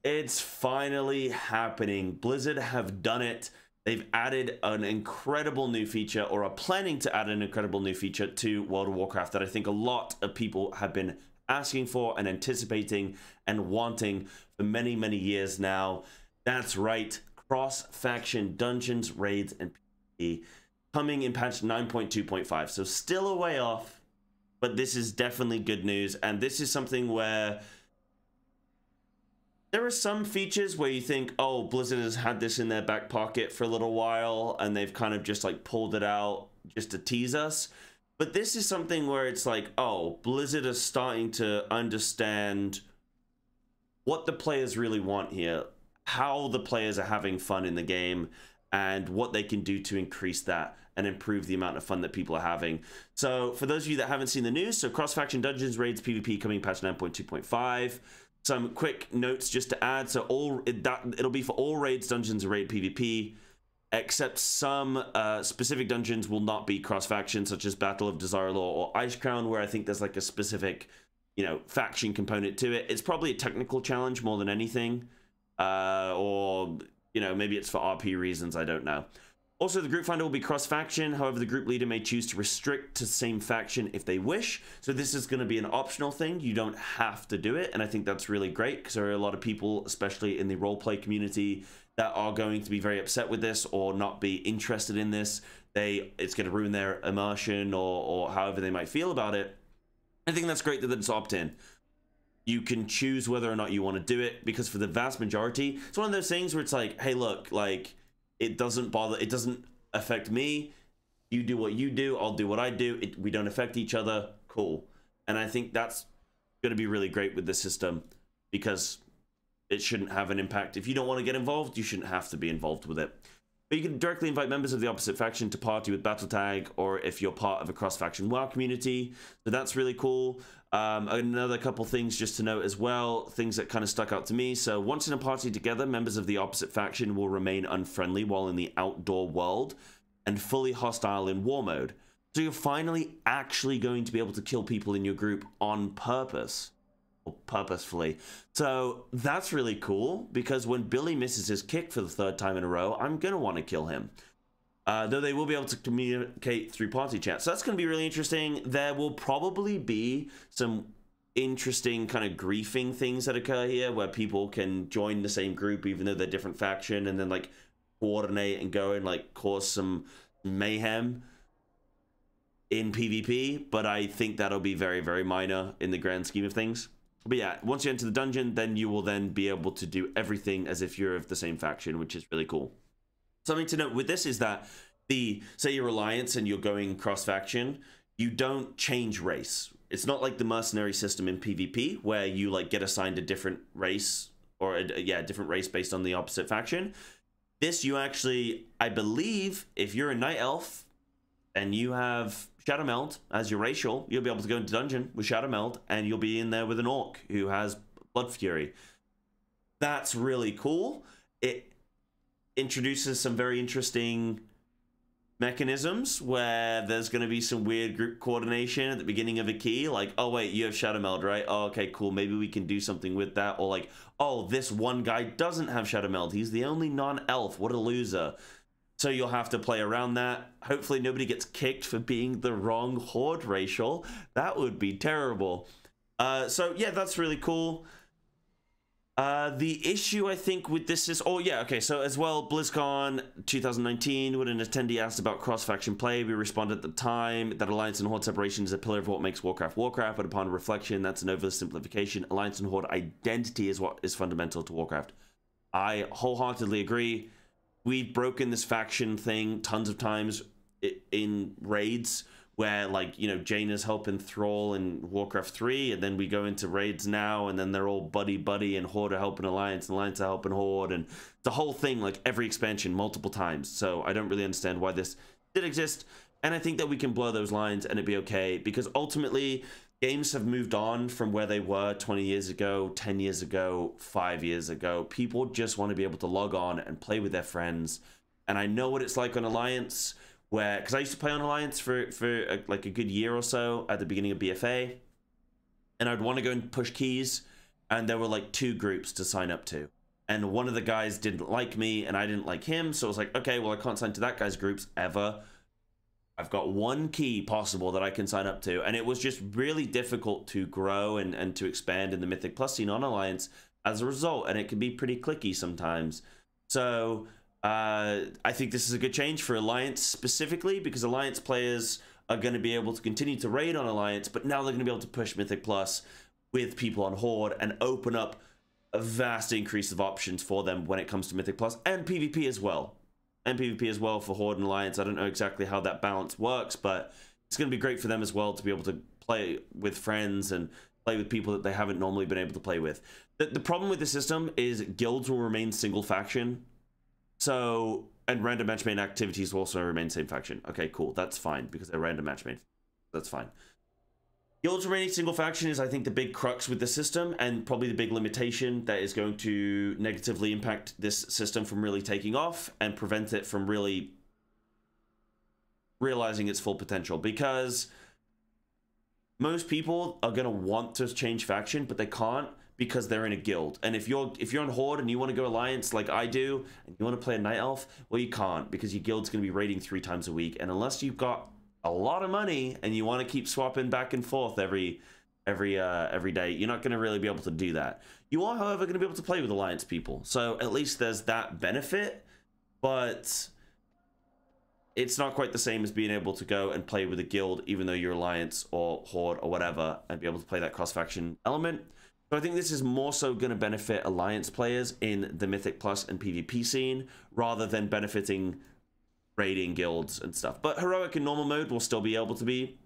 It's finally happening. Blizzard have done it. They've added an incredible new feature, or are planning to add an incredible new feature to World of Warcraft that I think a lot of people have been asking for and anticipating and wanting for many, many years now. That's right, cross-faction dungeons, raids, and PvP coming in patch 9.2.5. So still a way off, but this is definitely good news. And this is something where there are some features where you think, oh, Blizzard has had this in their back pocket for a little while and they've kind of just like pulled it out just to tease us. But this is something where it's like, oh, Blizzard is starting to understand what the players really want here, how the players are having fun in the game, and what they can do to increase that and improve the amount of fun that people are having. So for those of you that haven't seen the news, so cross-faction dungeons, raids, PvP coming patch 9.2.5. Some quick notes just to add. So it'll be for all raids, dungeons, and raid PvP, except some specific dungeons will not be cross-faction, such as Battle of Desire Law or Ice Crown, where I think there's like a specific, you know, faction component to it. It's probably a technical challenge more than anything, or, you know, maybe it's for RP reasons, I don't know. Also, the group finder will be cross-faction. However, the group leader may choose to restrict to the same faction if they wish. So this is going to be an optional thing. You don't have to do it. And I think that's really great, because there are a lot of people, especially in the roleplay community, that are going to be very upset with this or not be interested in this. It's going to ruin their immersion or however they might feel about it. I think that's great that it's opt-in. You can choose whether or not you want to do it, because for the vast majority, it's one of those things where it's like, hey, look, like, it doesn't affect me. You do what you do, I'll do what I do. We don't affect each other. Cool. And I think that's going to be really great with this system, because it shouldn't have an impact. If you don't want to get involved, you shouldn't have to be involved with it. But you can directly invite members of the opposite faction to party with battle tag, or if you're part of a cross-faction WoW community. So that's really cool. Another couple things just to note as well, things that kind of stuck out to me. So once in a party together, members of the opposite faction will remain unfriendly while in the outdoor world and fully hostile in war mode. So you're finally actually going to be able to kill people in your group on purpose. Or purposefully. So that's really cool, because when Billy misses his kick for the 3rd time in a row, I'm going to want to kill him. Though they will be able to communicate through party chat. So that's going to be really interesting. There will probably be some interesting kind of griefing things that occur here, where people can join the same group even though they're different faction, and then like coordinate and go and like cause some mayhem in PvP. But I think that'll be very, very minor in the grand scheme of things. But yeah, once you enter the dungeon, then you will then be able to do everything as if you're of the same faction, which is really cool. Something to note with this is that say you're Alliance and you're going cross-faction, you don't change race. It's not like the mercenary system in PvP, where you like get assigned a different race, or a different race based on the opposite faction. This, you actually, I believe, if you're a Night Elf and you have Shadowmeld as your racial, you'll be able to go into dungeon with Shadowmeld, and you'll be in there with an Orc who has Blood Fury. That's really cool. It introduces some very interesting mechanisms where there's going to be some weird group coordination at the beginning of a key, like, oh wait, you have Shadowmeld, right? Oh, okay, cool, maybe we can do something with that. Or like, oh, this one guy doesn't have Shadowmeld, he's the only non-elf, what a loser. So you'll have to play around that. Hopefully nobody gets kicked for being the wrong Horde racial. That would be terrible. So yeah, that's really cool. The issue, I think, with this is... Oh, yeah, okay, so as well, BlizzCon 2019, when an attendee asked about cross-faction play, we responded at the time that Alliance and Horde separation is a pillar of what makes Warcraft Warcraft, but upon reflection, that's an oversimplification. Alliance and Horde identity is what is fundamental to Warcraft. I wholeheartedly agree. We've broken this faction thing tons of times in raids, where, like, you know, Jaina's helping Thrall in Warcraft 3, and then we go into raids now, and then they're all buddy-buddy, and Horde are helping Alliance, and Alliance are helping Horde, and the whole thing, like, every expansion, multiple times. So I don't really understand why this did exist, and I think that we can blur those lines, and it'd be okay, because ultimately, games have moved on from where they were 20 years ago, 10 years ago, 5 years ago. People just want to be able to log on and play with their friends, and I know what it's like on Alliance, where, because I used to play on Alliance for like a good year or so at the beginning of BFA, and I'd want to go and push keys, and there were like 2 groups to sign up to. And one of the guys didn't like me, and I didn't like him, so I was like, okay, well, I can't sign to that guy's groups ever. I've got 1 key possible that I can sign up to, and it was just really difficult to grow and to expand in the Mythic Plus scene on Alliance as a result, and it can be pretty clicky sometimes. So I think this is a good change for Alliance specifically, because Alliance players are going to be able to continue to raid on Alliance, but now they're going to be able to push Mythic Plus with people on Horde and open up a vast increase of options for them when it comes to Mythic Plus and PvP as well. And PvP as well for Horde and Alliance. I don't know exactly how that balance works, but it's going to be great for them as well to be able to play with friends and play with people that they haven't normally been able to play with. The problem with the system is guilds will remain single faction. So, and random matchmaking activities will also remain same faction. Okay, cool. That's fine because they're random matchmaking. That's fine. Guilds remaining single faction is, I think, the big crux with the system, and probably the big limitation that is going to negatively impact this system from really taking off and prevent it from really realizing its full potential. Because most people are going to want to change faction, but they can't because they're in a guild. And if you're on Horde and you want to go Alliance like I do, and you want to play a Night Elf, well, you can't, because your guild's going to be raiding 3 times a week, and unless you've got a lot of money and you want to keep swapping back and forth every day, you're not going to really be able to do that. You are, however, going to be able to play with Alliance people, so at least there's that benefit, but it's not quite the same as being able to go and play with a guild even though you're Alliance or Horde or whatever, and be able to play that cross-faction element. So I think this is more so going to benefit Alliance players in the Mythic Plus and PvP scene rather than benefiting raiding guilds and stuff. But Heroic and normal mode will still be able to be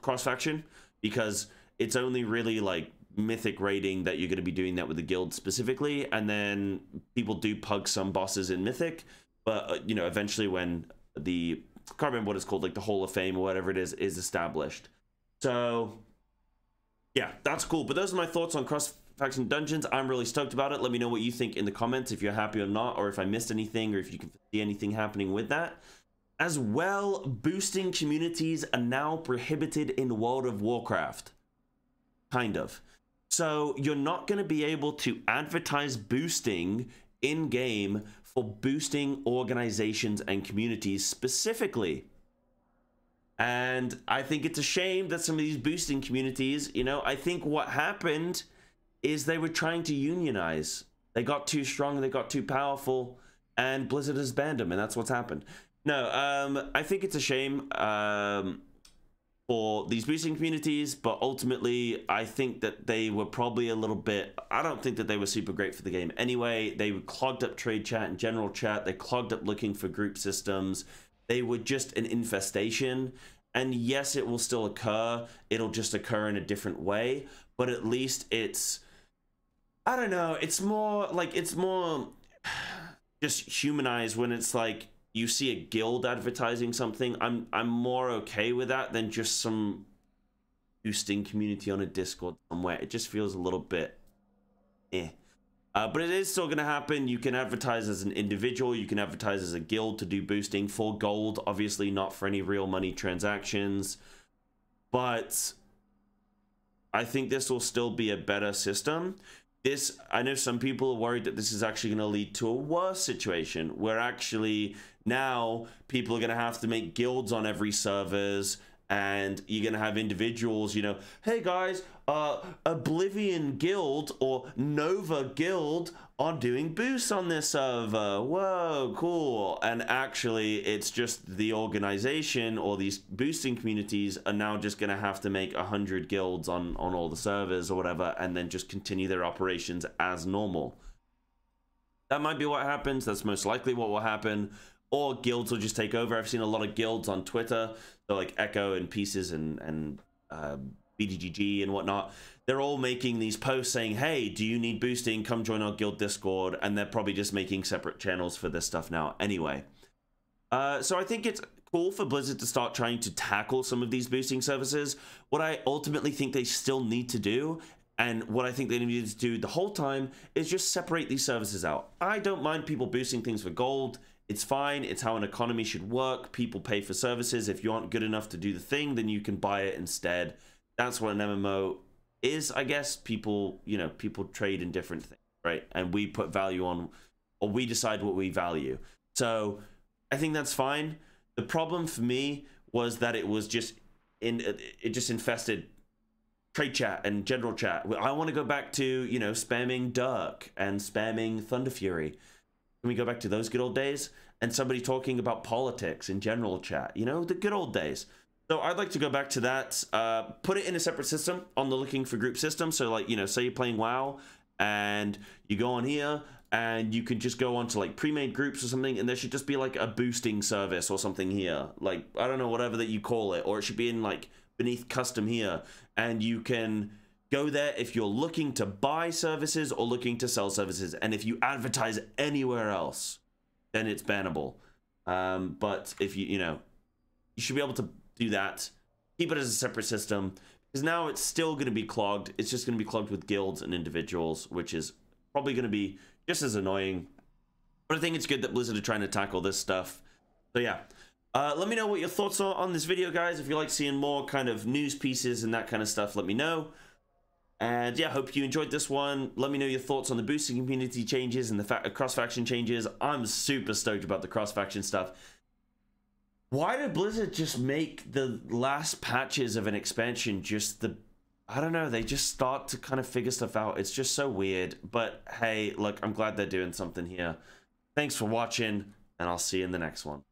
cross-faction, because it's only really like Mythic raiding that you're going to be doing that with the guild specifically, and then people do pug some bosses in Mythic, but you know, eventually when the, I can't remember what it's called, like the Hall of Fame or whatever it is established. So yeah, that's cool. But those are my thoughts on cross-faction dungeons. I'm really stoked about it. Let me know what you think in the comments, if you're happy or not, or if I missed anything, or if you can see anything happening with that. As well, boosting communities are now prohibited in World of Warcraft. Kind of. So you're not going to be able to advertise boosting in-game for boosting organizations and communities specifically. And I think it's a shame that some of these boosting communities, you know, I think what happened is they were trying to unionize. They got too strong, they got too powerful, and Blizzard has banned them, and that's what's happened. No, I think it's a shame for these boosting communities, but ultimately, I think that they were probably a little bit, I don't think that they were super great for the game anyway. They clogged up trade chat and general chat. They clogged up looking for group systems. They were just an infestation, and yes, it will still occur. It'll just occur in a different way, but at least it's, I don't know, it's more just humanized when it's like you see a guild advertising something. I'm more okay with that than just some boosting community on a Discord somewhere. It just feels a little bit eh. But it is still going to happen. You can advertise as an individual. You can advertise as a guild to do boosting for gold. Obviously not for any real money transactions. But I think this will still be a better system. This, I know some people are worried that this is actually going to lead to a worse situation, where actually now people are going to have to make guilds on every servers, and you're going to have individuals, you know, hey guys, Oblivion Guild or Nova Guild are doing boosts on this server. Whoa, cool. And actually, it's just the organization or these boosting communities are now just going to have to make 100 guilds on all the servers or whatever, and then just continue their operations as normal. That might be what happens. That's most likely what will happen. Or guilds will just take over. I've seen a lot of guilds on Twitter, so like Echo and Pieces and BDGG and whatnot. They're all making these posts saying, hey, do you need boosting? Come join our guild Discord. And they're probably just making separate channels for this stuff now anyway. So I think it's cool for Blizzard to start trying to tackle some of these boosting services. What I ultimately think they still need to do, and what I think they need to do the whole time, is just separate these services out. I don't mind people boosting things for gold. It's fine. It's how an economy should work. People pay for services. If you aren't good enough to do the thing, then you can buy it instead. That's what an MMO is, I guess, people, you know, people trade in different things, right? And we put value on, or we decide what we value. So I think that's fine. The problem for me was that it was just it just infested trade chat and general chat. I want to go back to, you know, spamming Dirk and spamming Thunder Fury. Can we go back to those good old days? And somebody talking about politics in general chat, you know, the good old days. So I'd like to go back to that, put it in a separate system on the looking for group system. So like, you know, say you're playing WoW and you go on here and you could just go on to like pre-made groups or something, and there should just be like a boosting service or something here. Like, I don't know, whatever that you call it, or it should be in like beneath custom here. And you can go there if you're looking to buy services or looking to sell services. And if you advertise anywhere else, then it's bannable. But if you know, you should be able to do that. Keep it as a separate system, because now it's still going to be clogged. It's just going to be clogged with guilds and individuals, which is probably going to be just as annoying. But I think it's good that Blizzard are trying to tackle this stuff. So yeah, let me know what your thoughts are on this video, guys. If you like seeing more kind of news pieces and that kind of stuff, let me know. And yeah, hope you enjoyed this one. Let me know your thoughts on the boosting community changes and the cross-faction changes. I'm super stoked about the cross-faction stuff. Why did Blizzard just make the last patches of an expansion just the... I don't know, they just start to kind of figure stuff out. It's just so weird. But hey, look, I'm glad they're doing something here. Thanks for watching, and I'll see you in the next one.